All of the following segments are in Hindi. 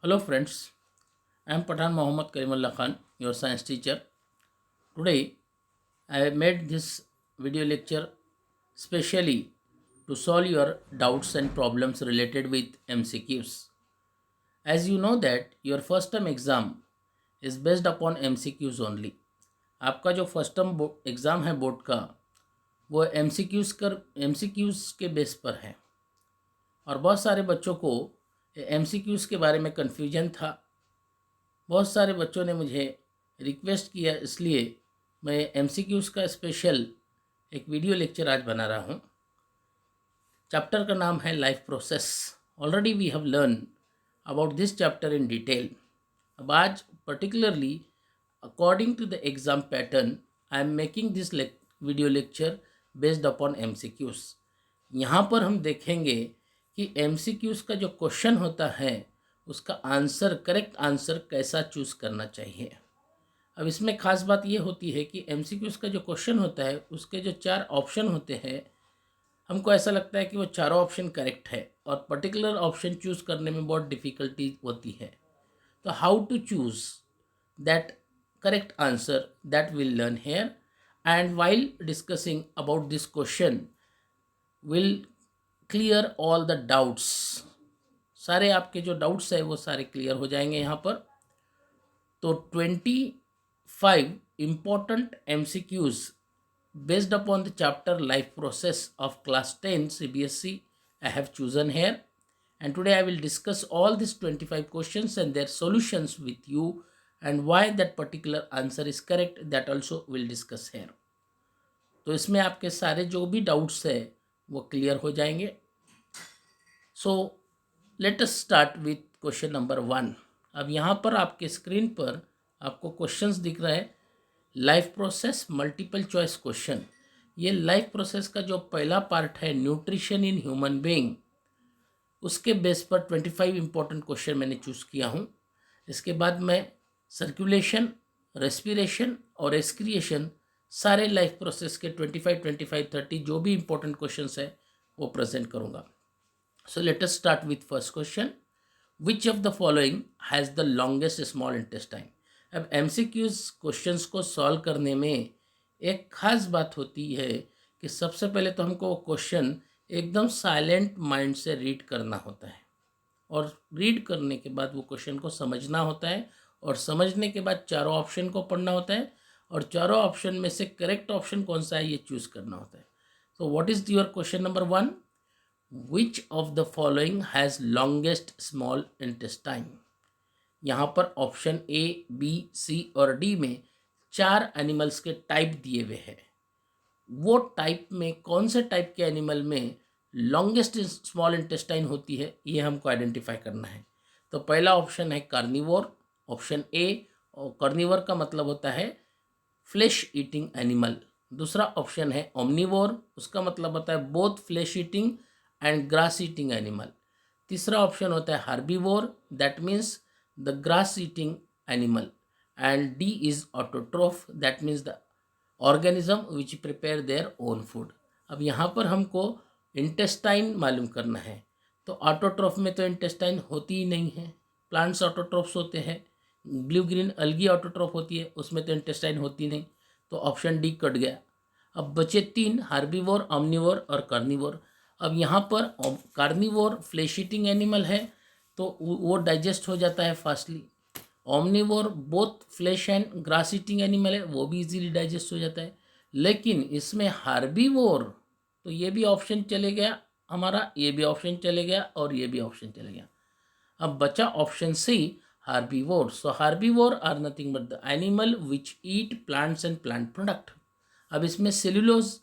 Hello friends, I am Pathan Mohammad Karimullah Khan, your science teacher. Today I have made this video lecture specially to solve your doubts and problems related with MCQs. As you know that your first term exam is based upon MCQs only. आपका जो फर्स्ट टर्म एग्ज़ाम है बोर्ड का वो एमसीक्यूज़ के बेस पर है और बहुत सारे बच्चों को एमसीक्यूज़ के बारे में कन्फ्यूजन था। बहुत सारे बच्चों ने मुझे रिक्वेस्ट किया, इसलिए मैं एमसीक्यूज़ का स्पेशल एक वीडियो लेक्चर आज बना रहा हूँ। चैप्टर का नाम है life process. Already we have learn about this chapter in detail. अब आज particularly according to the exam pattern I am making this video lecture based upon MCQs. यहाँ पर हम देखेंगे कि एमसीक्यूज़ का जो क्वेश्चन होता है उसका आंसर, करेक्ट आंसर कैसा चूज़ करना चाहिए। अब इसमें ख़ास बात ये होती है कि एमसीक्यूज़ का जो क्वेश्चन होता है उसके जो 4 ऑप्शन होते हैं, हमको ऐसा लगता है कि वो चारों ऑप्शन करेक्ट है और पर्टिकुलर ऑप्शन चूज़ करने में बहुत डिफ़िकल्टी होती है। तो how to choose that correct answer, that we'll learn here, and while discussing about this question we'll clear all the doubts। सारे आपके जो डाउट्स है वो सारे क्लियर हो जाएंगे यहाँ पर। तो 25 important MCQs based upon the chapter life process of class 10 CBSE I have chosen here, and today I will discuss all these 25 questions and their solutions with you, and why that particular answer is correct, that also will discuss here। तो इसमें आपके सारे जो भी डाउट्स है वो क्लियर हो जाएंगे। So let us start with question number 1। अब यहाँ पर आपके स्क्रीन पर आपको क्वेश्चंस दिख रहा है, life process multiple choice question. ये लाइफ प्रोसेस का जो पहला पार्ट है न्यूट्रिशन इन ह्यूमन बीइंग, उसके बेस पर 25 इंपॉर्टेंट क्वेश्चन मैंने चूज़ किया हूँ। इसके बाद मैं सर्कुलेशन, रेस्पिरेशन और एक्सक्रिएशन, सारे लाइफ प्रोसेस के 25, 25, 30 जो भी इंपॉर्टेंट क्वेश्चंस है वो प्रेजेंट करूँगा। So let us start with first question, which of the following has the longest small intestine. अब एमसीक्यूज क्वेश्चंस को सॉल्व करने में एक खास बात होती है कि सबसे पहले तो हमको वो क्वेश्चन एकदम साइलेंट माइंड से रीड करना होता है और रीड करने के बाद वो क्वेश्चन को समझना होता है और समझने के बाद चारों ऑप्शन को पढ़ना होता है और चारों ऑप्शन में से करेक्ट ऑप्शन कौन सा है ये चूज़ करना होता है। तो what is your question number 1, which of the following has longest small intestine. यहाँ पर ऑप्शन ए, बी, सी और डी में 4 एनिमल्स के टाइप दिए हुए हैं। वो टाइप में कौन से टाइप के एनिमल में लॉन्गेस्ट स्मॉल इंटेस्टाइन होती है ये हमको आइडेंटिफाई करना है। तो पहला ऑप्शन है कार्निवोर, ऑप्शन ए, और कार्निवोर का मतलब होता है फ्लैश ईटिंग एनिमल। दूसरा ऑप्शन है ओमनिवोर, उसका मतलब होता है both flesh eating and grass eating animal. तीसरा ऑप्शन होता है herbivore, that means the grass eating animal, and D is autotroph, that means the organism which prepare their own food. अब यहाँ पर हमको इंटेस्टाइन मालूम करना है। तो ऑटोट्रोफ में तो इंटेस्टाइन होती ही नहीं है, प्लांट्स ऑटोट्रोफ्स होते हैं, ब्लू ग्रीन अलगी ऑटोट्रोफ होती है, उसमें तो इंटेस्टाइन होती नहीं। तो ऑप्शन डी कट गया। अब बचे 3, हार्बीवोर, ऑमनिवोर और कार्निवोर। अब यहाँ पर कार्निवोर फ्लैश ईटिंग एनिमल है तो वो डाइजेस्ट हो जाता है fastly. Omnivore both flash and grass eating animal है, वो भी इजीली डाइजेस्ट हो जाता है। लेकिन इसमें हार्बीवोर, तो ये भी ऑप्शन चले गया हमारा, ये भी ऑप्शन चले गया और ये भी ऑप्शन चले गया। अब बचा option C, herbivore. So herbivore are nothing but the animal which eat plants and plant product. अब इसमें सेल्यूलोज,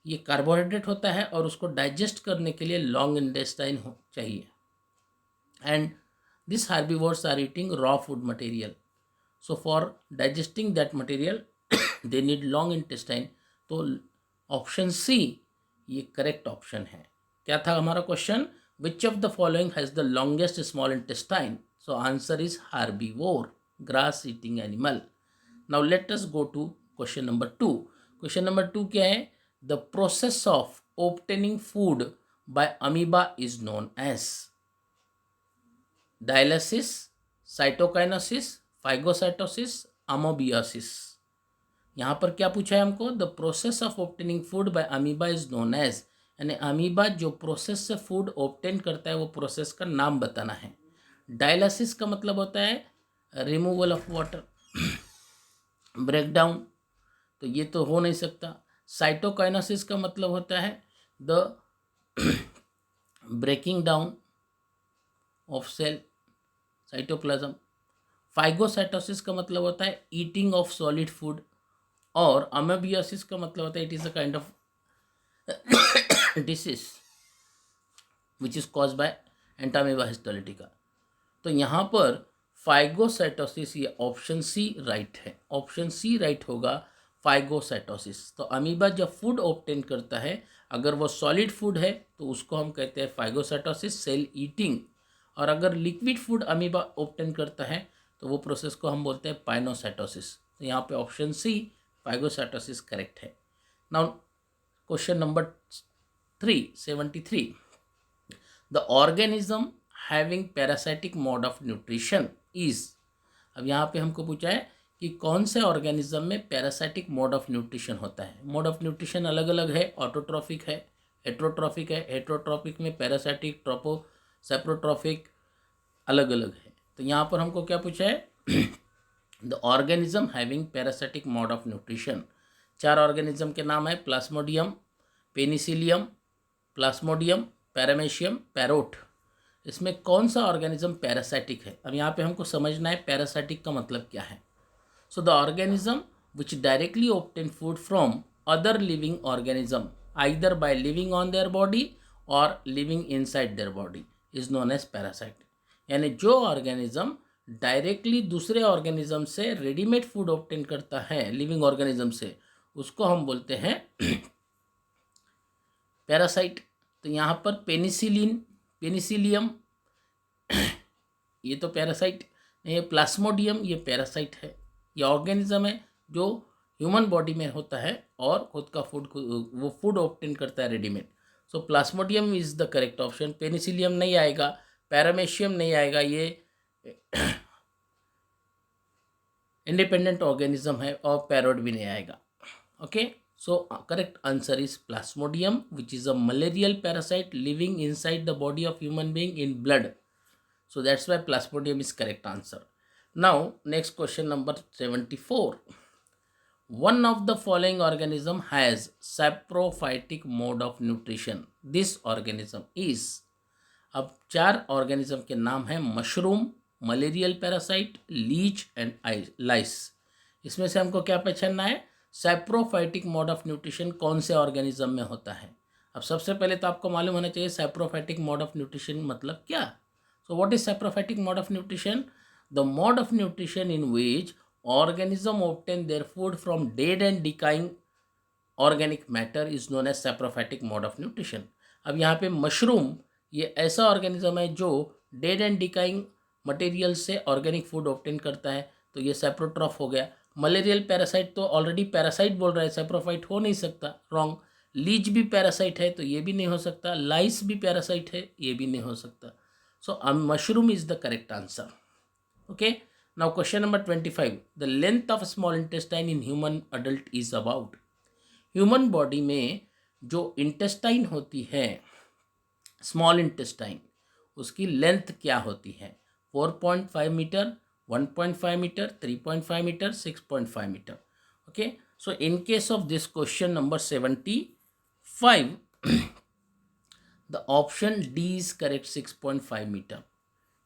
ये कार्बोहाइड्रेट होता है और उसको डाइजेस्ट करने के लिए लॉन्ग इंटेस्टाइन चाहिए, and these herbivores are eating raw food material, so for digesting that material they need long intestine। तो ऑप्शन सी ये करेक्ट ऑप्शन है। क्या था हमारा question, which of the following has the longest small intestine. So answer is herbivore, grass eating animal. Now let us go to question number 2। Question number 2 क्या है, the process of obtaining food by amoeba is known as. Dialysis, cytokinesis, phagocytosis, amoebiasis. यहाँ पर क्या पूछा है हमको? The process of obtaining food by amoeba is known as, यानी अमीबा जो प्रोसेस से फूड ऑब्टेन करता है वो प्रोसेस का नाम बताना है। डायलिसिस का मतलब होता है रिमूवल ऑफ वाटर, ब्रेकडाउन, तो ये तो हो नहीं सकता। साइटोकाइनेसिस का मतलब होता है the breaking down of cell cytoplasm. Phagocytosis का मतलब होता है ईटिंग ऑफ सॉलिड फूड, और अमेबियासिस का मतलब होता है it is a kind of disease which is cause by Entamoeba histolytica. तो यहाँ पर फाइगोसाइटोसिस, ये ऑप्शन सी राइट है, ऑप्शन सी राइट होगा फाइगोसाइटोसिस। तो अमीबा जब फूड ऑब्टेन करता है, अगर वो सॉलिड फूड है तो उसको हम कहते हैं फाइगोसाइटोसिस, सेल ईटिंग, और अगर लिक्विड फूड अमीबा ऑब्टेन करता है तो वो प्रोसेस को हम बोलते हैं पाइनोसाइटोसिस। तो यहाँ पे ऑप्शन सी फाइगोसाइटोसिस करेक्ट है। Now question number 73, the organism having parasitic mode of nutrition is. अब यहाँ पे हमको पूछा है कि कौन से ऑर्गेनिज्म में पैरासाइटिक मोड ऑफ न्यूट्रिशन होता है। मोड ऑफ न्यूट्रिशन अलग अलग है, ऑटोट्रॉफिक है, हेट्रोट्रॉफिक है। हेट्रोट्रॉफिक में पैरासाइटिक, ट्रोपो, सेप्रोट्रॉफिक अलग अलग है। तो यहाँ पर हमको क्या पूछा है? The organism having parasitic mode of nutrition. 4 organism के नाम है Plasmodium, Penicillium, Plasmodium, paramecium, parrot. इसमें कौन सा ऑर्गेनिज्म पैरासाइटिक है? अब यहाँ पे हमको समझना है पैरासाइटिक का मतलब क्या है। So the organism which directly obtain food from other living organism either by living on their body और living inside their body is known as parasite. यानी जो ऑर्गेनिज्म डायरेक्टली दूसरे ऑर्गेनिज्म से रेडीमेड फूड ऑब्टेन करता है लिविंग ऑर्गेनिज्म से, उसको हम बोलते हैं पैरासाइट। तो यहाँ पर पेनिसिलियम ये तो पैरासाइट, ये प्लाज्मोडियम ये पैरासाइट है। ये ऑर्गेनिज्म है जो ह्यूमन बॉडी में होता है और खुद का फूड वो फूड ऑब्टेन करता है readymade. So Plasmodium is the correct option. Penicillium नहीं आएगा, पैरामेशियम नहीं आएगा, ये इंडिपेंडेंट ऑर्गेनिज्म है, और पैरोट भी नहीं आएगा। Okay, so correct answer is Plasmodium which is a malarial parasite living inside the body of human being in blood. So that's why plasmodium is correct answer. Now next question number 74. One of the following organism has saprophytic mode of nutrition. This organism is. अब 4 ऑर्गेनिज्म के नाम हैं mushroom, malarial parasite, leech and lice. इसमें से हमको क्या पहचानना है? सैप्रोफाइटिक मोड ऑफ न्यूट्रिशन कौन से ऑर्गेनिज्म में होता है। अब सबसे पहले तो आपको मालूम होना चाहिए सैप्रोफाइटिक मोड ऑफ न्यूट्रिशन मतलब क्या। So what is saprophytic mode of nutrition? The mode of nutrition in which organism obtain their food from dead and decaying organic matter is known as saprophytic mode of nutrition. अब यहाँ पे मशरूम ये ऐसा ऑर्गेनिज्म है जो डेड एंड डिकाइंग मटेरियल से ऑर्गेनिक फूड ऑब्टेन करता है, तो ये सैप्रोट्रॉफ हो गया। मलेरियल पैरासाइट तो ऑलरेडी पैरासाइट बोल रहा है, सैप्रोफाइट हो नहीं सकता, रॉन्ग। लीच भी पैरासाइट है तो ये भी नहीं हो सकता, लाइस भी पैरासाइट है ये भी नहीं हो सकता। So mushroom is the correct answer. Okay. Now question number 25. The length of small intestine in human adult is about. Human body में जो intestine होती है, small intestine, उसकी length क्या होती है? 4.5 metre, 1.5 metre, 3.5 metre, 6.5 metre. Okay. So in case of this question number 75, the option D is correct, 6.5 metre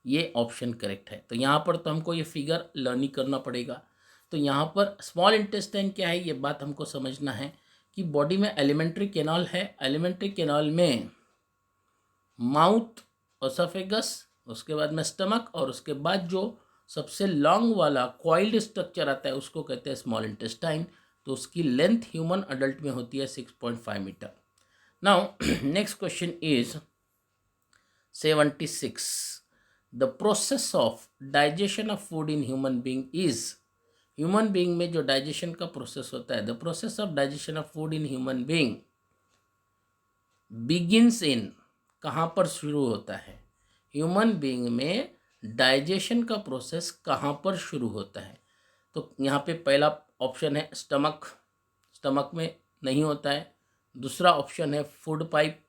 ये ऑप्शन करेक्ट है। तो यहाँ पर तो हमको ये फिगर लर्न ही करना पड़ेगा। तो यहाँ पर स्मॉल इंटेस्टाइन क्या है ये बात हमको समझना है कि बॉडी में एलिमेंट्री कैनाल है, एलिमेंट्री कैनाल में माउथ, ओसोफेगस, उसके बाद में स्टमक, और उसके बाद जो सबसे लॉन्ग वाला कॉइल्ड स्ट्रक्चर आता है उसको कहते हैं स्मॉल इंटेस्टाइन। तो उसकी लेंथ ह्यूमन अडल्ट में होती है 6.5 metre. Now next question is 76. The process of digestion of food in human being is. Human being में जो digestion का process होता है, the process of digestion of food in human being begins in, कहाँ पर शुरू होता है? Human being में डाइजेशन का प्रोसेस कहाँ पर शुरू होता है? तो यहाँ पे पहला ऑप्शन है स्टमक, स्टमक में नहीं होता है। दूसरा ऑप्शन है फूड पाइप,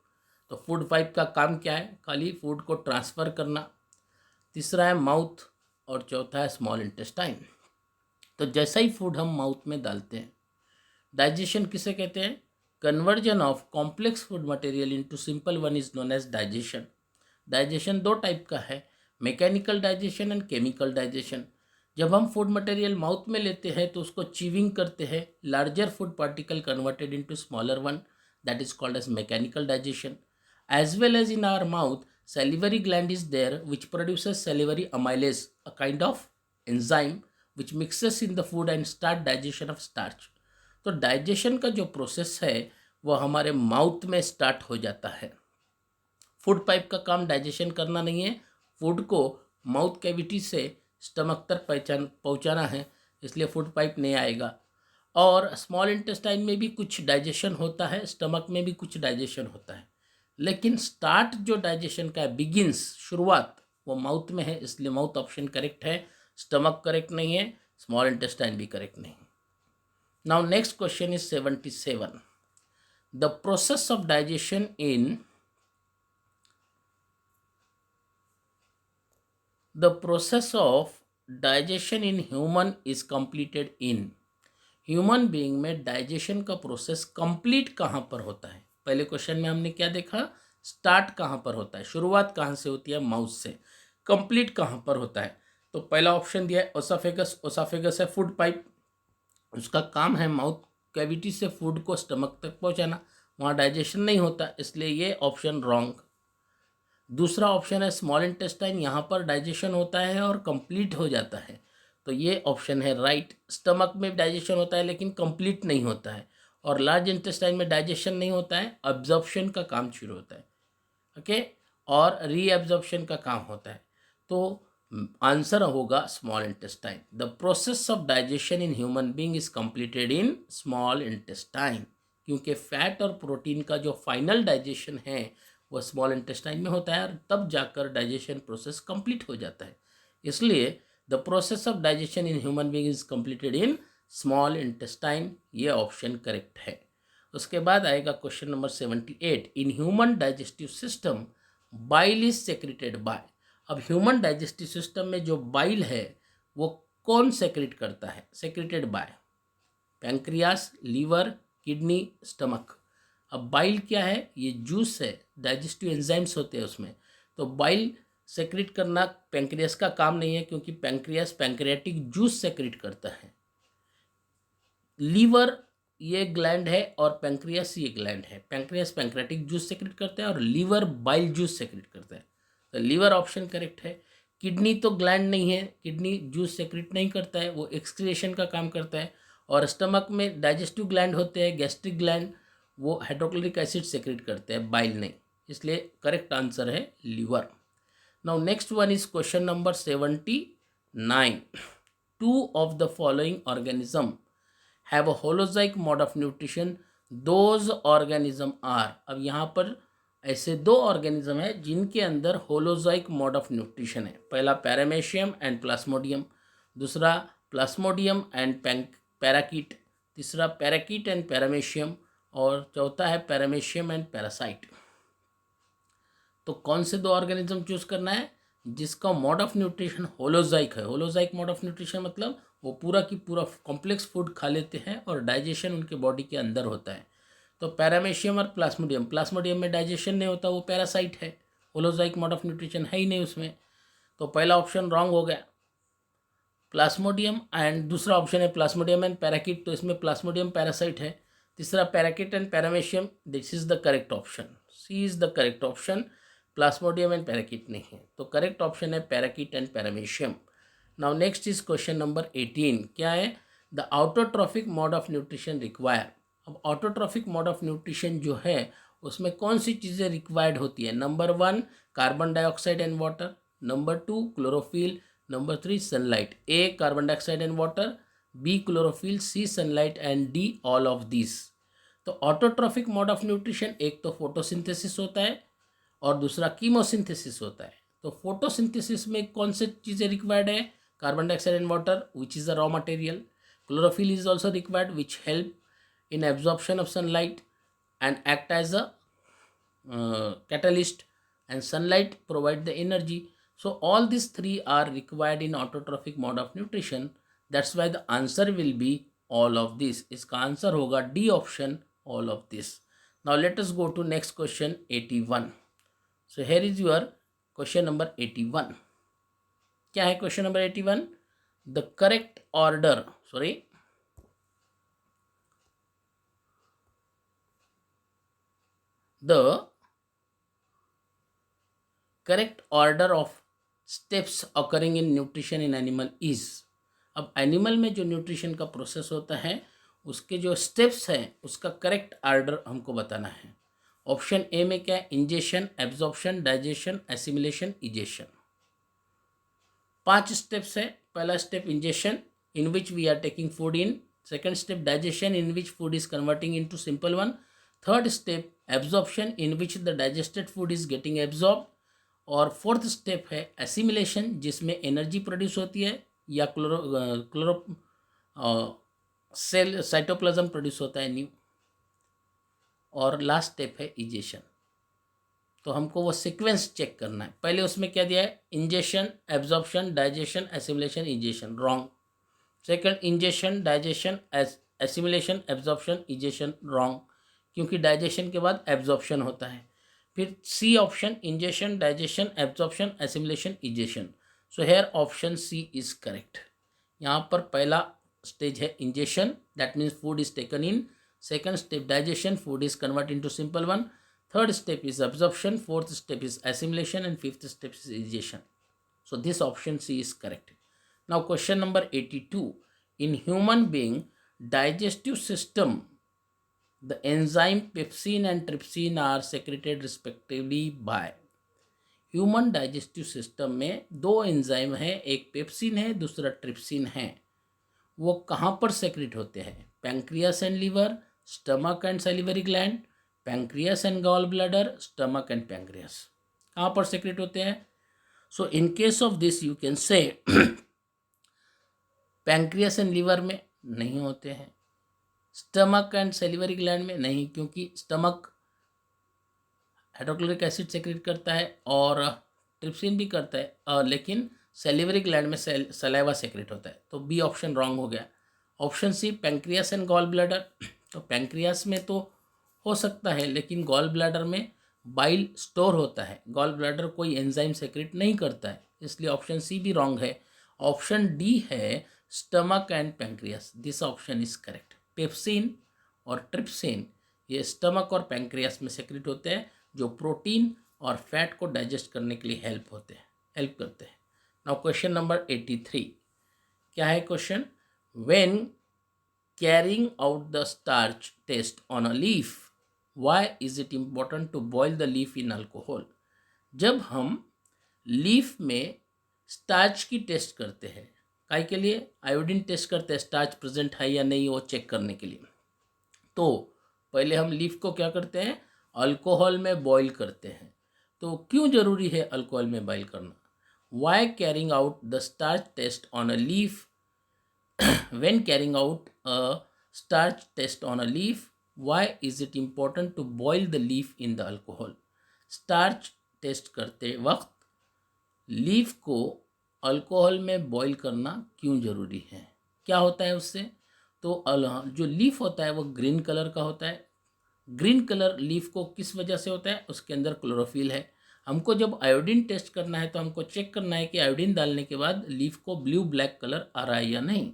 तो फूड पाइप का काम क्या है? खाली फूड को ट्रांसफ़र करना। तीसरा है माउथ और चौथा है स्मॉल इंटेस्टाइन। तो जैसा ही फूड हम माउथ में डालते हैं, डाइजेशन किसे कहते हैं? Conversion of complex food material into simple one is known as digestion. Digestion दो टाइप का है, mechanical digestion and chemical digestion. जब हम फूड मटेरियल माउथ में लेते हैं तो उसको चीविंग करते हैं, larger food particle converted into smaller one, that is called as mechanical digestion. As well as in our mouth, salivary gland is there which produces salivary amylase, a kind of enzyme which mixes in the food and start digestion of starch. तो डाइजेशन का जो प्रोसेस है वो हमारे माउथ में स्टार्ट हो जाता है। फूड पाइप का काम डाइजेशन करना नहीं है, फूड को माउथ कैविटी से स्टमक तक पहुंचाना है, इसलिए फूड पाइप नहीं आएगा। और स्मॉल इंटेस्टाइन में भी कुछ डाइजेशन होता है, स्टमक में भी कुछ डाइजेशन होता है, लेकिन स्टार्ट जो डाइजेशन का है, बिगिंस, शुरुआत, वो माउथ में है, इसलिए माउथ ऑप्शन करेक्ट है। स्टमक करेक्ट नहीं है, स्मॉल इंटेस्टाइन भी करेक्ट नहीं। Now next question is 77। The process of digestion in human is completed in. Human being में डाइजेशन का प्रोसेस कंप्लीट कहाँ पर होता है? पहले क्वेश्चन में हमने क्या देखा? स्टार्ट कहाँ पर होता है, शुरुआत कहाँ से होती है? माउथ से। कंप्लीट कहाँ पर होता है? तो पहला ऑप्शन दिया है ओसाफेगस। ओसाफेगस है फूड पाइप, उसका काम है माउथ कैविटी से फूड को स्टमक तक पहुँचाना, वहाँ डाइजेशन नहीं होता, इसलिए ये ऑप्शन रॉन्ग। दूसरा ऑप्शन है स्मॉल इंटेस्टाइन, यहाँ पर डाइजेशन होता है और कंप्लीट हो जाता है, तो ये ऑप्शन है राइट। स्टमक में डाइजेशन होता है लेकिन कंप्लीट नहीं होता है, और लार्ज इंटेस्टाइन में डाइजेशन नहीं होता है, अब्जॉर्प्शन का काम शुरू होता है, ओके, और रीअब्जॉर्प्शन का काम होता है। तो आंसर होगा small intestine. The process of digestion in human being is completed in small intestine, क्योंकि फैट और प्रोटीन का जो फाइनल डाइजेशन है वो स्मॉल इंटेस्टाइन में होता है, और तब जाकर डाइजेशन प्रोसेस कंप्लीट हो जाता है। इसलिए the process of digestion in human being is completed in small intestine, ये ऑप्शन करेक्ट है। उसके बाद आएगा question number 78। In human digestive system bile is secreted by. अब ह्यूमन डाइजेस्टिव सिस्टम में जो बाइल है वो कौन सेक्रेट करता है? Secreted by pancreas, liver, kidney, stomach. अब बाइल क्या है? ये जूस है, डाइजेस्टिव एंजाइम्स होते हैं उसमें, तो बाइल सेक्रेट करना पैंक्रियास का काम नहीं है, क्योंकि पैंक्रियास पैंक्रियाटिक जूस सेक्रेट करता है। लीवर ये ग्लैंड है और पैंक्रियास ये ग्लैंड है। पैंक्रियास पैंक्रियाटिक जूस सेक्रेट करता है और लीवर बाइल जूस सेक्रेट करता है, तो लीवर ऑप्शन करेक्ट है। किडनी तो ग्लैंड नहीं है, किडनी जूस सेक्रेट नहीं करता है, वो एक्सक्रिएशन का काम करता है। और स्टमक में डाइजेस्टिव ग्लैंड होते हैं, गैस्ट्रिक ग्लैंड, वो हाइड्रोक्लोरिक एसिड सेक्रेट करते हैं, बाइल नहीं, इसलिए करेक्ट आंसर है liver. Now next one is question number 79। Two of the following organism have a holozoic mode of nutrition, those organism are. अब यहाँ पर ऐसे दो ऑर्गेनिज्म है जिनके अंदर होलोजाइक मोड ऑफ न्यूट्रिशन है। पहला पैरामेशियम एंड प्लाज्मोडियम, दूसरा प्लाज्मोडियम एंड पैराकीट, तीसरा पैराकीट एंड पैरामेशियम, और चौथा है पैरामेशियम एंड पैरासाइट। तो कौन से दो ऑर्गेनिज्म चूज करना है? जिसका मोड ऑफ न्यूट्रिशन होलोजाइक है। होलोजाइक मोड ऑफ न्यूट्रिशन मतलब वो पूरा की पूरा कॉम्प्लेक्स फूड खा लेते हैं और डाइजेशन उनके बॉडी के अंदर होता है। तो पैरामेशियम और प्लाज्मोडियम, प्लाज्मोडियम में डाइजेशन नहीं होता, वो पैरासाइट है, होलोजाइक मोड ऑफ न्यूट्रिशन है ही नहीं उसमें, तो पहला ऑप्शन रॉन्ग हो गया। प्लाज्मोडियम एंड दूसरा ऑप्शन है प्लाज्मोडियम एंड पैराकीट, तो इसमें प्लाज्मोडियम पैरासाइट है। तीसरा parakeet and paramecium, this is the correct option, C is the correct option, plasmodium and parakeet नहीं है, तो करेक्ट ऑप्शन है parakeet and paramecium. Now next is question number 18। क्या है? The autotrophic mode of nutrition require. अब ऑटोट्रॉफिक मोड ऑफ न्यूट्रिशन जो है उसमें कौन सी चीज़ें रिक्वायर्ड होती है? Number 1 carbon dioxide and water, number 2 chlorophyll, number 3 sunlight. A carbon dioxide and water, B chlorophyll, C sunlight and D all of this. तो ऑटोट्रॉफिक मोड ऑफ न्यूट्रिशन एक तो फोटोसिंथेसिस होता है और दूसरा कीमोसिंथेसिस होता है। तो फोटोसिंथेसिस में कौन से चीज़ें रिक्वायर्ड है? Carbon dioxide and water which is the raw material. Chlorophyll is also required which help in absorption of sunlight and act as a catalyst, and sunlight provide the energy. So all these three are required in autotrophic mode of nutrition. That's why the answer will be all of this. इसका आंसर होगा D option, all of this. Now let us go to next question 81. So here is your question number 81. क्या है question number 81? The correct order, the correct order of steps occurring in nutrition in animal is. अब एनिमल में जो न्यूट्रिशन का प्रोसेस होता है उसके जो स्टेप्स हैं उसका करेक्ट ऑर्डर हमको बताना है. ऑप्शन ए में क्या है? Ingestion, absorption, digestion, assimilation, egestion. 5 steps है. पहला step ingestion, in which we are taking food in. Second step digestion, in which food is converting into simple one. Third step absorption, in which the digested food is getting absorb. और फोर्थ स्टेप है एसिमिलेशन, जिसमें एनर्जी प्रोड्यूस होती है या क्लोरो सेल साइटोप्लाज्म प्रोड्यूस होता है न्यू. और लास्ट स्टेप है इजेशन. तो हमको वो सीक्वेंस चेक करना है. पहले उसमें क्या दिया है? Ingestion, absorption, digestion, assimilation, egestion. Wrong. Second ingestion, digestion, assimilation, absorption, egestion. Wrong, क्योंकि डाइजेशन के बाद एब्जॉर्प्शन होता है. फिर C option, ingestion, digestion, absorption, assimilation, egestion. So here option C is correct. यहाँ पर पहला स्टेज है ingestion, that means food is taken in. Second step digestion, food is convert into simple one. Third step is absorption. Fourth step is assimilation and fifth step is egestion. So this option C is correct. Now question number 82. In human being digestive system, the enzyme pepsin and trypsin are secreted respectively by. Human digestive system में 2 एंजाइम हैं, एक पेप्सिन है, दूसरा ट्रिप्सिन है. वो कहाँ पर सेक्रेट होते हैं? Pancreas and liver, stomach and salivary gland, pancreas and gall bladder, stomach and pancreas. कहाँ पर सेक्रेट होते हैं? So in case of this you can say pancreas and liver में नहीं होते हैं, स्टमक एंड सेलिवरी ग्लैंड में नहीं, क्योंकि स्टमक हाइड्रोक्लोरिक एसिड सेक्रेट करता है और ट्रिप्सिन भी करता है, और लेकिन सेलिवरी ग्लैंड में सलाइवा सेक्रेट होता है. तो बी ऑप्शन रॉन्ग हो गया. Option C pancreas and gall bladder. तो पैंक्रियास में तो हो सकता है, लेकिन गॉल ब्लैडर में बाइल स्टोर होता है. गॉल ब्लैडर कोई एंजाइम सेक्रेट नहीं करता है, इसलिए ऑप्शन सी भी रॉन्ग है. ऑप्शन डी है stomach and pancreas. This option is correct. Pepsin और ट्रिप्सिन ये स्टमक और पैंक्रियास में सेक्रेट होते हैं, जो प्रोटीन और फैट को डाइजेस्ट करने के लिए हेल्प करते हैं. Now question number 83. क्या है question? When carrying out the starch test on a leaf, why is it important to boil the leaf in alcohol. जब हम लीफ में स्टार्च की टेस्ट करते हैं, काय के लिए? आयोडीन टेस्ट करते हैं, स्टार्च प्रेजेंट है या नहीं वो चेक करने के लिए. तो पहले हम लीफ को क्या करते हैं? अल्कोहल में बॉईल करते हैं. तो क्यों ज़रूरी है अल्कोहल में बॉईल करना? Why carrying out the starch test on a leaf, when carrying out a starch test on a leaf, why is it important to boil the leaf in the alcohol. Starch test करते वक्त लीफ को अल्कोहल में बॉईल करना क्यों ज़रूरी है? क्या होता है उससे? तो जो लीफ होता है वो ग्रीन कलर का होता है. ग्रीन कलर लीफ को किस वजह से होता है? उसके अंदर क्लोरोफिल है. हमको जब आयोडीन टेस्ट करना है तो हमको चेक करना है कि आयोडीन डालने के बाद लीफ को ब्लू ब्लैक कलर आ रहा है या नहीं.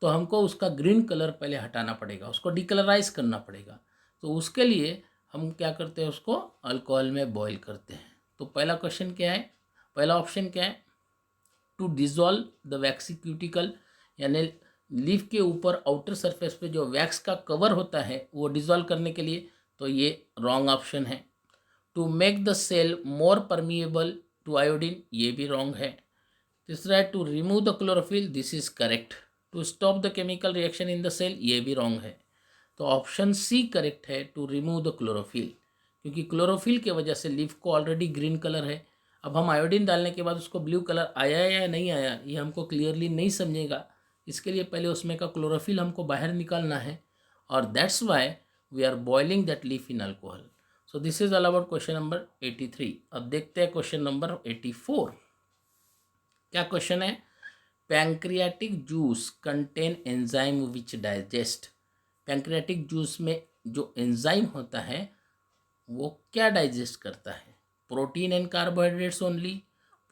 तो हमको उसका ग्रीन कलर पहले हटाना पड़ेगा, उसको डिकलराइज करना पड़ेगा. तो उसके लिए हम क्या करते हैं? उसको अल्कोहल में बॉईल करते हैं. तो पहला क्वेश्चन क्या है? पहला ऑप्शन क्या है? To dissolve the waxy cuticle, यानी लीफ के ऊपर आउटर सरफेस पे जो वैक्स का कवर होता है वो डिज़ोल्व करने के लिए. तो ये रॉन्ग ऑप्शन है. To make the cell more permeable to iodine, ये भी रॉन्ग है. तीसरा है to remove the chlorophyll, this is correct. To stop the chemical reaction in the cell, ये भी रॉन्ग है. तो ऑप्शन सी करेक्ट है, टू रिमूव द क्लोरोफिल, क्योंकि क्लोरोफिल के वजह से लीफ को ऑलरेडी ग्रीन कलर है. अब हम आयोडीन डालने के बाद उसको ब्लू कलर आया या नहीं आया ये हमको क्लियरली नहीं समझेगा। इसके लिए पहले उसमें का क्लोरोफिल हमको बाहर निकालना है, और that's why we are boiling that leaf in alcohol. So this is all about question number 83। अब देखते हैं क्वेश्चन नंबर 84। क्या क्वेश्चन है? Pancreatic juice contain enzyme which digest. Pancreatic juice में जो एंजाइम होता है वो क्या डाइजेस्ट करता है? Protein and carbohydrates only,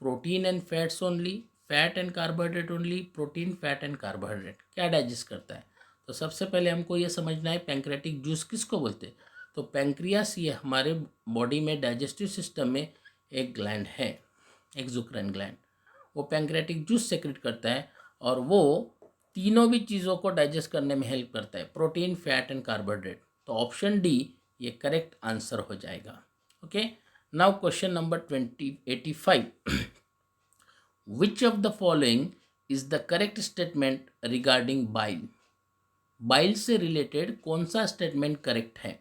protein and fats only, fat and carbohydrate only, protein fat and carbohydrate, क्या डाइजेस्ट करता है? तो सबसे पहले हमको ये समझना है पैंक्रियाटिक जूस किसको बोलते हैं। तो पैंक्रियास ये हमारे बॉडी में डाइजेस्टिव सिस्टम में एक ग्लैंड है, एक्सोक्राइन ग्लैंड। वो पैंक्रियाटिक जूस सेक्रेट करता है और वो तीनों भी चीज़ों को डाइजेस्ट करने में हेल्प करता है, प्रोटीन फैट एंड कार्बोहाइड्रेट। तो ऑप्शन डी ये करेक्ट आंसर हो जाएगा। Okay, now question number 85। Which of the following is the correct statement regarding bile. Bile से रिलेटेड कौन सा स्टेटमेंट करेक्ट है?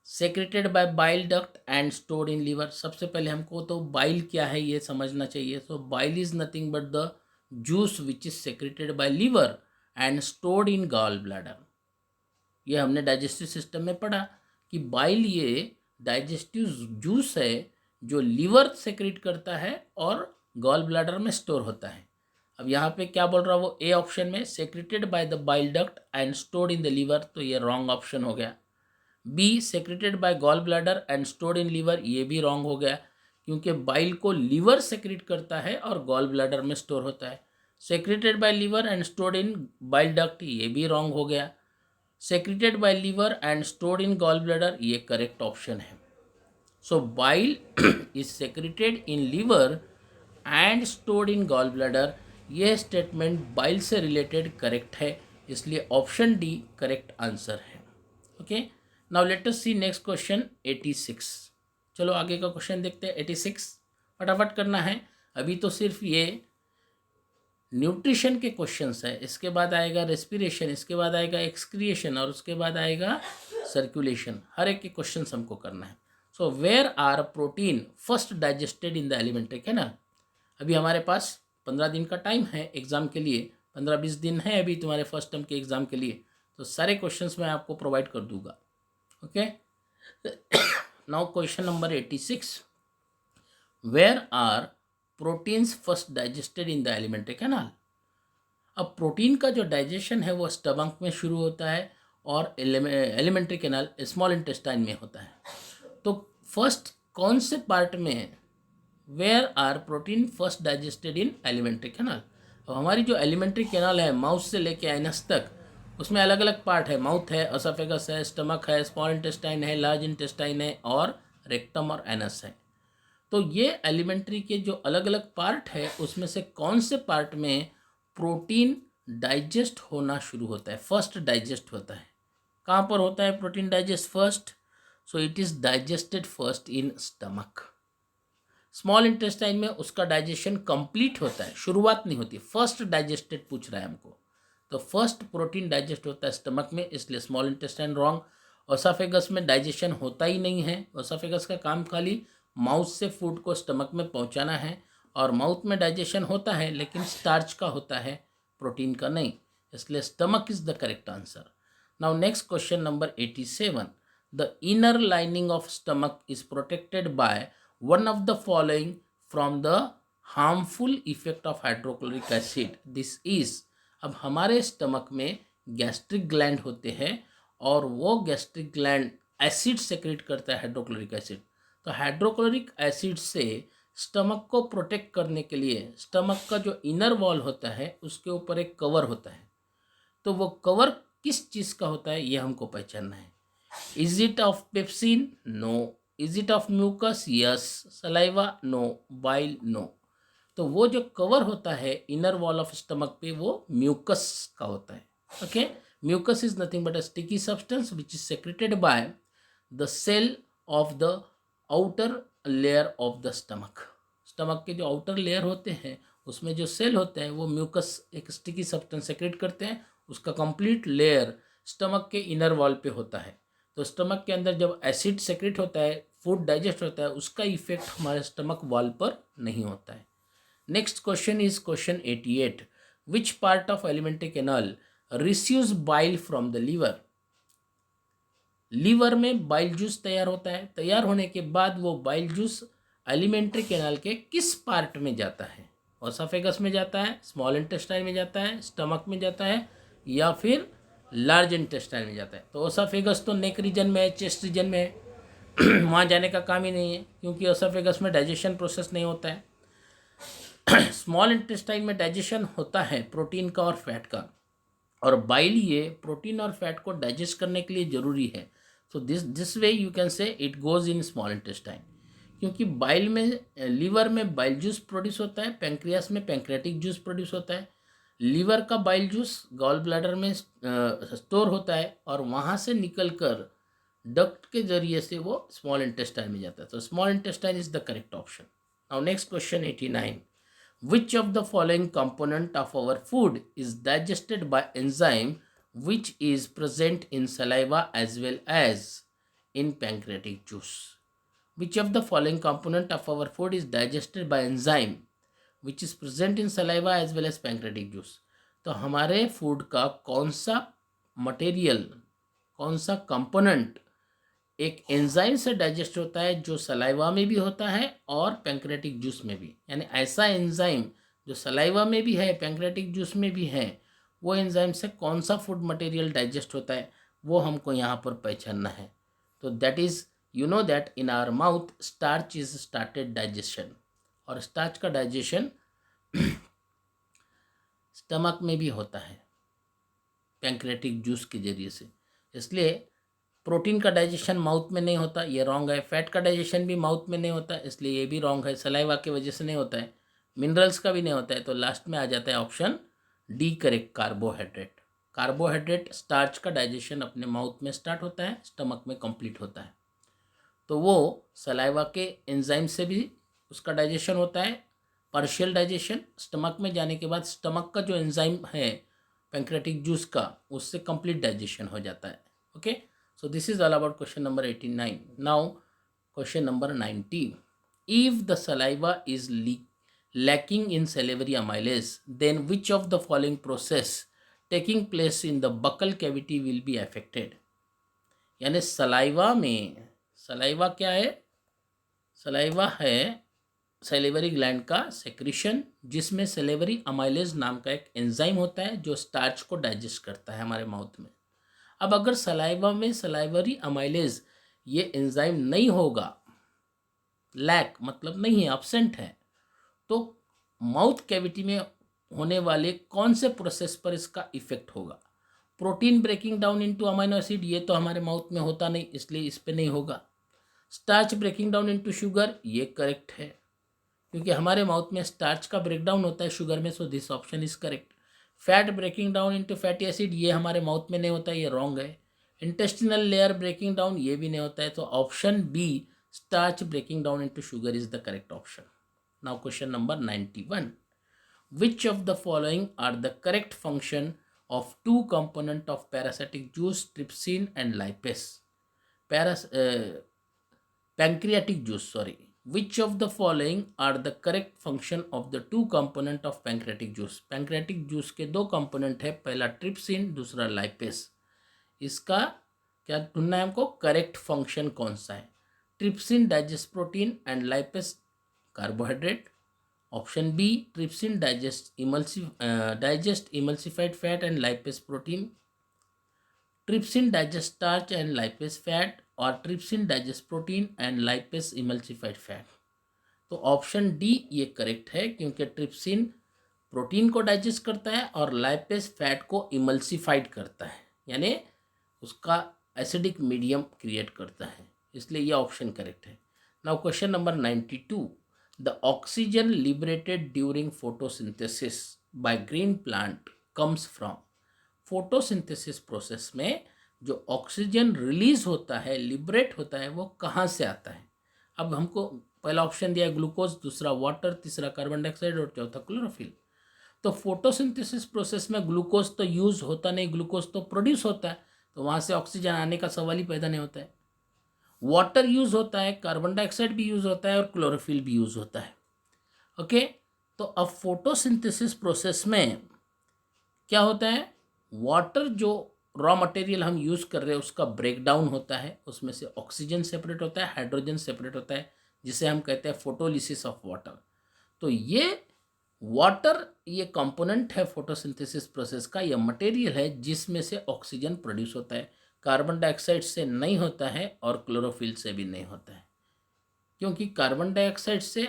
Secreted by bile duct and stored in liver. सबसे पहले हमको तो बाइल क्या है ये समझना चाहिए। So bile is nothing but the juice which is secreted by liver and stored in gall bladder. ये हमने डाइजेस्टिव सिस्टम में पढ़ा कि बाइल ये डाइजेस्टिव जूस है जो लीवर सेक्रेट करता है और गॉल ब्लैडर में स्टोर होता है। अब यहाँ पे क्या बोल रहा है वो, ए ऑप्शन में secreted by the bile duct and stored in the liver, तो ये रॉन्ग ऑप्शन हो गया। B secreted by gall bladder and stored in liver, ये भी रॉन्ग हो गया क्योंकि बाइल को लीवर सेक्रेट करता है और गॉल ब्लैडर में स्टोर होता है। Secreted by liver and stored in bile duct, ये भी रॉन्ग हो गया। Secreted by liver and stored in gall bladder, ये करेक्ट ऑप्शन है। So bile is secreted in liver and stored in gall bladder, ये स्टेटमेंट बाइल से रिलेटेड करेक्ट है, इसलिए ऑप्शन डी करेक्ट आंसर है। Okay, now let us see next question 86। चलो आगे का क्वेश्चन देखते हैं 86। फटाफट करना है, अभी तो सिर्फ ये न्यूट्रिशन के क्वेश्चंस है, इसके बाद आएगा रेस्पिरेशन, इसके बाद आएगा एक्सक्रिएशन और उसके बाद आएगा सर्कुलेशन। हर एक के क्वेश्चंस हमको करना है। So where are protein first digested in the alimentary canal. अभी हमारे पास 15 दिन का टाइम है एग्ज़ाम के लिए, 15-20 दिन है अभी तुम्हारे फर्स्ट टर्म के एग्ज़ाम के लिए, तो सारे क्वेश्चंस मैं आपको प्रोवाइड कर दूंगा। Okay, now question number 86। Where are proteins first digested in the alimentary canal. अब प्रोटीन का जो डाइजेशन है वो स्टमक में शुरू होता है और एलिमेंट्री कैनाल स्मॉल इंटेस्टाइन में होता है। तो फर्स्ट कौन से पार्ट में where are protein first digested in alimentary canal. अब हमारी जो एलिमेंट्री कैनाल है माउथ से लेके एनस तक, उसमें अलग अलग पार्ट है। माउथ है, एसोफेगस है, स्टमक है, स्मॉल इंटेस्टाइन है, लार्ज इंटेस्टाइन है और रेक्टम और एनस है। तो ये एलिमेंट्री के जो अलग अलग पार्ट है उसमें से कौन से पार्ट में प्रोटीन डाइजेस्ट होना शुरू होता है, फर्स्ट डाइजेस्ट होता है। कहाँ पर होता है protein digest first? So it is digested first in stomach. Small intestine में उसका डाइजेशन कंप्लीट होता है, शुरुआत नहीं होती, फर्स्ट डाइजेस्टेड पूछ रहा है हमको। तो फर्स्ट प्रोटीन डाइजेस्ट होता है स्टमक में, इसलिए स्मॉल इंटेस्टाइन रॉन्ग। ओसाफेगस में डाइजेशन होता ही नहीं है, ओसाफेगस का काम खाली माउथ से फूड को स्टमक में पहुंचाना है, और माउथ में डाइजेशन होता है लेकिन स्टार्च का होता है, प्रोटीन का नहीं, इसलिए stomach is the correct answer. Now next question number 87। The inner lining of stomach is protected by one of the following from the harmful effect of hydrochloric acid, this is. अब हमारे स्टमक में गैस्ट्रिक ग्लैंड होते हैं और वो गैस्ट्रिक ग्लैंड एसिड सेक्रेट करता है, हाइड्रोक्लोरिक एसिड। तो हाइड्रोक्लोरिक एसिड से स्टमक को प्रोटेक्ट करने के लिए स्टमक का जो इनर वॉल होता है उसके ऊपर एक कवर होता है। तो वो कवर किस चीज़ का होता है ये हमको पहचानना है। Is it of pepsin? No. Is it of mucus? Yes. Saliva? No. Bile? No. तो वो जो कवर होता है इनर वॉल ऑफ स्टमक पे वो म्यूकस का होता है। Okay, mucus is nothing but a sticky substance which is secreted by the cell of the outer layer of the stomach. Stomach के जो आउटर लेयर होते हैं उसमें जो सेल होते हैं वो म्यूकस एक स्टिकी सब्सटेंस सेक्रेट करते हैं, उसका कंप्लीट लेयर स्टमक के इनर वॉल पे होता है। तो स्टमक के अंदर जब एसिड सेक्रेट होता है फूड डाइजेस्ट होता है उसका इफेक्ट हमारे स्टमक वॉल पर नहीं होता है। Next question is question 88, which part of alimentary canal receives bile from the liver. Liver में बाइल जूस तैयार होता है, तैयार होने के बाद वो बाइल जूस एलिमेंट्री कैनाल के किस पार्ट में जाता है? ओसाफेगस में जाता है, स्मॉल इंटेस्टाइन में जाता है, स्टमक में जाता है, या फिर लार्ज इंटेस्टाइन में जाता है? तो ओसाफेगस तो नेक रीजन में है, चेस्ट रीजन में है, वहाँ जाने का काम ही नहीं है क्योंकि ओसाफेगस में डाइजेशन प्रोसेस नहीं होता है। स्मॉल इंटेस्टाइन में डाइजेशन होता है प्रोटीन का और फैट का, और बाइल ये प्रोटीन और फैट को डाइजेस्ट करने के लिए ज़रूरी है। So this way you can से it goes in small intestine, क्योंकि बाइल में, लीवर में बाइल जूस प्रोड्यूस होता है, पैंक्रियास में पैंक्रियाटिक जूस प्रोड्यूस होता है। लीवर का बाइल जूस गॉल ब्लैडर में स्टोर होता है और वहाँ से निकलकर डक्ट के जरिए से वो स्मॉल इंटेस्टाइन में जाता है। तो small intestine is the correct option. Now next question 89, which of the following component of our food is digested by enzyme which is present in saliva as well as in pancreatic juice? Which of the following component of our food is digested by enzyme which is present in saliva as well as pancreatic juice? तो हमारे फूड का कौन सा मटेरियल, कौन सा कंपोनेंट एक एंजाइम से डाइजेस्ट होता है जो सलाइवा में भी होता है और पैंक्रेटिक जूस में भी? यानी ऐसा एंजाइम जो सलाइवा में भी है, पैंक्रेटिक जूस में भी है, वो एंजाइम से कौन सा फूड मटेरियल डाइजेस्ट होता है वो हमको यहाँ पर पहचानना है। तो that is, you know that in our mouth starch is started digestion, और स्टार्च का डाइजेशन स्टमक में भी होता है पैंक्रेटिक जूस के जरिए से। इसलिए प्रोटीन का डाइजेशन माउथ में नहीं होता, ये रॉन्ग है। फैट का डाइजेशन भी माउथ में नहीं होता, इसलिए ये भी रॉन्ग है। सलाइवा की वजह से नहीं होता है। मिनरल्स का भी नहीं होता है। तो लास्ट में आ जाता है option D correct, carbohydrate. Carbohydrate starch का डाइजेशन अपने माउथ में स्टार्ट होता है, स्टमक में कंप्लीट होता है। तो वो सलाइवा के एंजाइम से भी उसका डाइजेशन होता है, पार्शियल डाइजेशन। स्टमक में जाने के बाद स्टमक का जो एंजाइम है पैंक्रेटिक जूस का, उससे कंप्लीट डाइजेशन हो जाता है। Okay, so this is all about question number 89. Now question number 90, if the saliva is lacking in salivary amylase, then which of the following process taking place in the buccal cavity will be affected? यानी सलाइवा में, सलाइवा क्या है? सलाइवा है सैलिवरी ग्लैंड का सेक्रीशन, जिसमें सैलिवरी अमाइलेज नाम का एक एंजाइम होता है जो स्टार्च को डाइजेस्ट करता है हमारे माउथ में। अब अगर सलाइवा में सलाइवरी अमाइलेज ये एंजाइम नहीं होगा, लैक मतलब नहीं है, एब्सेंट है, तो माउथ कैविटी में होने वाले कौन से प्रोसेस पर इसका इफेक्ट होगा? Protein breaking down into amino acid, ये तो हमारे माउथ में होता नहीं, इसलिए इस पे नहीं होगा। Starch breaking down into sugar, ये करेक्ट है क्योंकि हमारे माउथ में स्टार्च का ब्रेकडाउन होता है शुगर में, so this option is correct. Fat breaking down into fatty acid, ये हमारे माउथ में नहीं होता है, ये रॉन्ग है। इंटेस्टिनल लेयर ब्रेकिंग डाउन, ये भी नहीं होता है, तो option B starch breaking down into sugar is the correct option. Now question number 91, which of the following are the correct function of two component of parasitic juice, trypsin and lipase? Pancreatic juice, sorry, which of the following are the correct function of the two component of pancreatic juice? Pancreatic juice के दो कंपोनेंट है, पहला ट्रिप्सिन, दूसरा लाइपेस। इसका क्या ढूंढना है हमको? करेक्ट फंक्शन कौन सा है? Trypsin digest protein and lipase carbohydrate. Option B trypsin digest emulsified fat and lipase protein. Trypsin digest starch and lipase fat, और trypsin digest protein and lipase emulsified fat. तो ऑप्शन डी ये करेक्ट है क्योंकि ट्रिप्सिन प्रोटीन को डाइजेस्ट करता है और लाइपेस फैट को इमल्सिफाइड करता है, यानी उसका एसिडिक मीडियम क्रिएट करता है, इसलिए ये ऑप्शन करेक्ट है। Now question number 92, the oxygen liberated during photosynthesis by green plant comes from. Photosynthesis process में जो ऑक्सीजन रिलीज होता है, लिबरेट होता है, वो कहाँ से आता है? अब हमको पहला ऑप्शन दिया है ग्लूकोज, दूसरा वाटर, तीसरा कार्बन डाइऑक्साइड और चौथा क्लोरोफिल। तो फोटोसिंथेसिस प्रोसेस में ग्लूकोज तो यूज होता नहीं, ग्लूकोज तो प्रोड्यूस होता है, तो वहाँ से ऑक्सीजन आने का सवाल ही पैदा नहीं होता है। वाटर यूज़ होता है, कार्बन डाइऑक्साइड भी यूज़ होता है और क्लोरोफिल भी यूज़ होता है। ओके, तो अब फोटोसिंथेसिस प्रोसेस में क्या होता है, वाटर जो रॉ मटेरियल हम यूज़ कर रहे हैं उसका ब्रेक डाउन होता है, उसमें से ऑक्सीजन सेपरेट होता है, हाइड्रोजन सेपरेट होता है, जिसे हम कहते हैं फोटोलिसिस ऑफ वाटर। तो ये वाटर ये कंपोनेंट है फोटोसिंथेसिस प्रोसेस का, ये मटेरियल है जिसमें से ऑक्सीजन प्रोड्यूस होता है, कार्बन डाइऑक्साइड से नहीं होता है और क्लोरोफिल से भी नहीं होता है, क्योंकि कार्बन डाइऑक्साइड से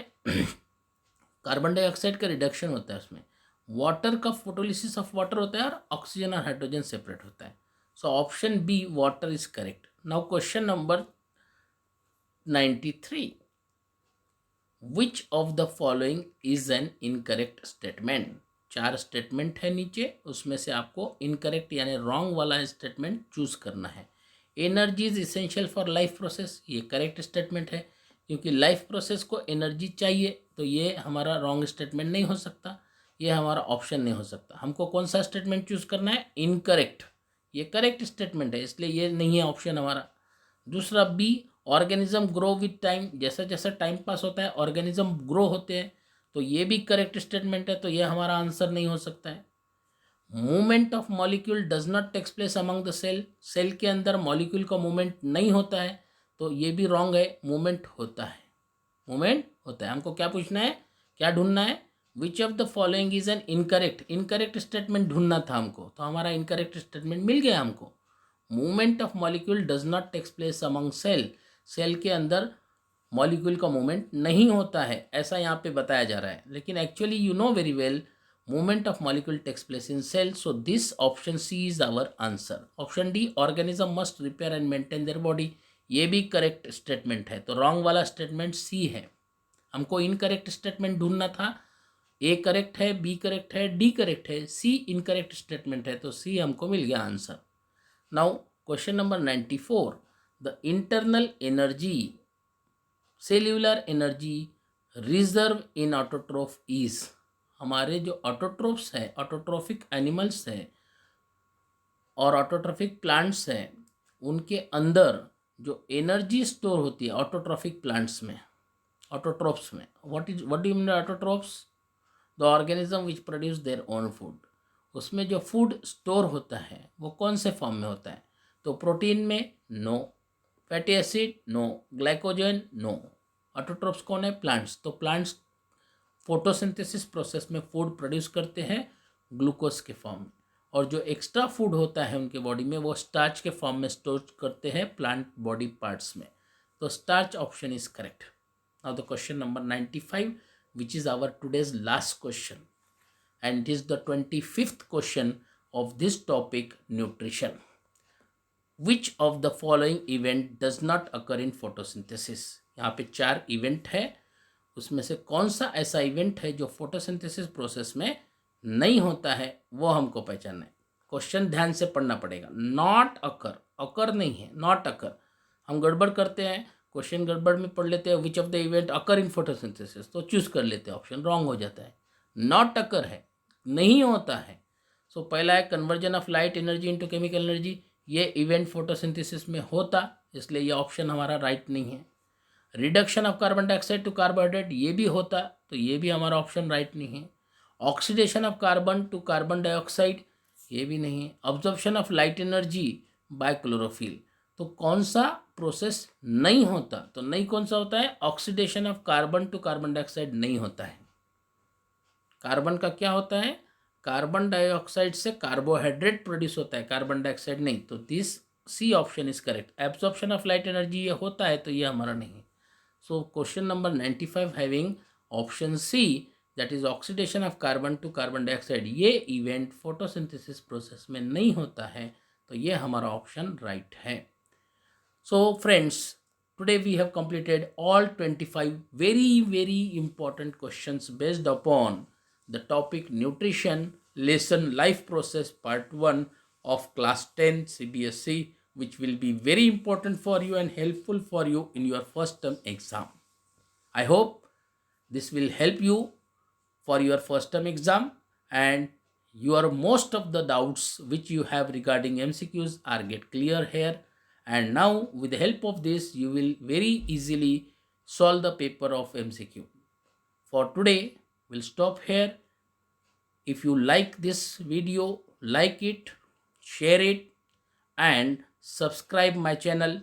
कार्बन डाइऑक्साइड का रिडक्शन होता है उसमें, वाटर का फोटोलिसिस ऑफ वाटर होता है और ऑक्सीजन और हाइड्रोजन सेपरेट होता है। So option B water is correct. Now question number 93, which of the following is an incorrect statement. चार स्टेटमेंट है नीचे, उसमें से आपको इनकरेक्ट यानी रॉन्ग वाला स्टेटमेंट चूज करना है। Energy is essential for life process, ये करेक्ट स्टेटमेंट है, क्योंकि लाइफ प्रोसेस को एनर्जी चाहिए, तो ये हमारा रॉन्ग स्टेटमेंट नहीं हो सकता, ये हमारा ऑप्शन नहीं हो सकता। हमको कौन सा स्टेटमेंट चूज करना है, इनकरेक्ट, ये करेक्ट स्टेटमेंट है, इसलिए ये नहीं है ऑप्शन हमारा। दूसरा B, organism grow with time, जैसा जैसा टाइम पास होता है ऑर्गेनिज्म ग्रो होते हैं, तो ये भी करेक्ट स्टेटमेंट है, तो ये हमारा आंसर नहीं हो सकता है। Movement of molecule does not takes place among the cell, cell के अंदर मॉलिक्यूल का मूवमेंट नहीं होता है, तो ये भी रॉन्ग है, मूवमेंट होता है, मूवमेंट होता है। हमको क्या पूछना है, क्या ढूंढना है, विच of the following is an incorrect, incorrect statement ढूंढना था हमको, तो हमारा इनकरेक्ट स्टेटमेंट मिल गया हमको। Movement of molecule does not takes place among cell, cell के अंदर मॉलिक्यूल का मूवमेंट नहीं होता है, ऐसा यहाँ पे बताया जा रहा है, लेकिन actually you know very well movement of molecule takes place in cell, so this option C is our answer. Option D, organism must repair and maintain their body, ये भी करेक्ट स्टेटमेंट है, तो रॉन्ग वाला स्टेटमेंट सी है। हमको इनकरेक्ट स्टेटमेंट ढूंढना था, ए करेक्ट है, बी करेक्ट है, डी करेक्ट है, सी इनकरेक्ट स्टेटमेंट है, तो सी हमको मिल गया answer. Now question number 94, the internal energy, cellular energy reserve in autotroph is, हमारे जो ऑटोट्रोफ्स है, ऑटोट्रोफिक एनिमल्स हैं और ऑटोट्रोफिक प्लांट्स हैं, उनके अंदर जो एनर्जी स्टोर होती है ऑटोट्रोफिक प्लांट्स में, ऑटोट्रोफ्स में, what do you mean autotrophs, the organism which produce their own food, उसमें जो फूड स्टोर होता है वो कौन से फॉर्म में होता है, तो प्रोटीन में no, fatty acid no, glycogen no. Autotrophs कौन है, प्लांट्स, तो प्लांट्स फोटोसिंथेसिस प्रोसेस में फूड प्रोड्यूस करते हैं ग्लूकोज के फॉर्म में, और जो एक्स्ट्रा फूड होता है उनके बॉडी में वो स्टार्च के फॉर्म में स्टोर करते हैं प्लांट बॉडी पार्ट्स में, तो starch option is correct. Now the question number 95 which is our today's last question and it is the 25th question of this topic, nutrition. Which of the following event does not occur in photosynthesis, यहाँ पे 4 इवेंट है, उसमें से कौन सा ऐसा इवेंट है जो फोटोसिंथेसिस प्रोसेस में नहीं होता है, वो हमको पहचानना है। क्वेश्चन ध्यान से पढ़ना पड़ेगा, नॉट अकर, अकर नहीं है, नॉट अकर। हम गड़बड़ करते हैं, क्वेश्चन गड़बड़ में पढ़ लेते हैं, विच of the event occur in photosynthesis, तो चूज कर लेते हैं, ऑप्शन रॉन्ग हो जाता है। नॉट अकर है, नहीं होता है। सो पहला है conversion of light energy into chemical energy, ये इवेंट फोटोसिंथेसिस में होता, इसलिए ये ऑप्शन हमारा राइट नहीं है। Reduction of carbon dioxide to carbohydrate, ये भी होता, तो ये भी हमारा ऑप्शन राइट नहीं है। Oxidation of carbon to carbon dioxide, ये भी नहीं है। Absorption of light energy by chlorophyll, तो कौन सा प्रोसेस नहीं होता, तो नहीं कौन सा होता है, oxidation of carbon to carbon dioxide नहीं होता है। कार्बन का क्या होता है, कार्बन डाइऑक्साइड से कार्बोहाइड्रेट प्रोड्यूस होता है, कार्बन डाइऑक्साइड नहीं, तो this C option is correct. Absorption of light energy ये होता है, तो ये हमारा नहीं है। So question number 95 having option C, that is oxidation of carbon to carbon dioxide, ये event photosynthesis process में नहीं होता है, तो ये हमारा option right है। So friends, today we have completed all 25 very important questions based upon the topic nutrition lesson life process part 1 of class 10 CBSE, which will be very important for you and helpful for you in your first term exam. I hope this will help you for your first term exam, and your most of the doubts which you have regarding MCQs are get clear here, And now with the help of this you will very easily solve the paper of MCQ. For today we'll stop here. If you like this video, like it, share it and subscribe my channel